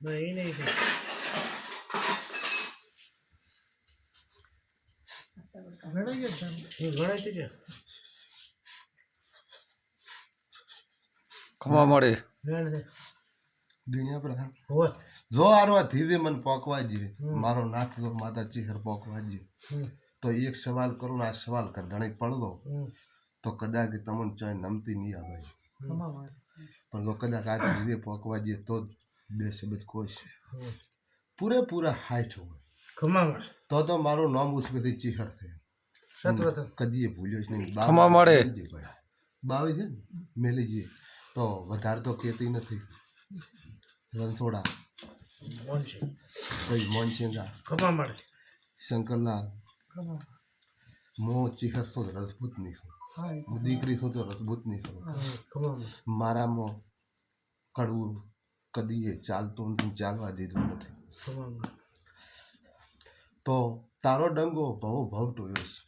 નહીં નહીં ગણાય છે ખમા મળે જો આરો ધીરે મને પોકવા દે મારો નાથ જો માતા ચીહર પોકવા દે તો એક સવાલ કરું આ સવાલ કર ધણી પડદો તો કદાચ તમને ચાય નમતી નહીં આવે પણ જો કદાચ આ ધીરે પોકવા દે તો બે શબ્દ કોઈ છે પૂરેપૂરા હાઈટ હોય તો મારું નામ ઉસમેથી ચીહર છે કદી ભૂલ્યો જ નહીં ખમા મળે 22 છે ને મેલી જઈએ તો વધારે તો કહેતી નથી રણછોડા કઈ મોનસિંગા શંકરલાલ મો ચીહર તો રજપૂતની છું હું દીકરી છું તો રજપૂતની છું મારામાં કડવું કદી એ ચાલતું નથી ચાલવા દીધું નથી તો તારો ડંગો બહુ ભવ ટોયો છે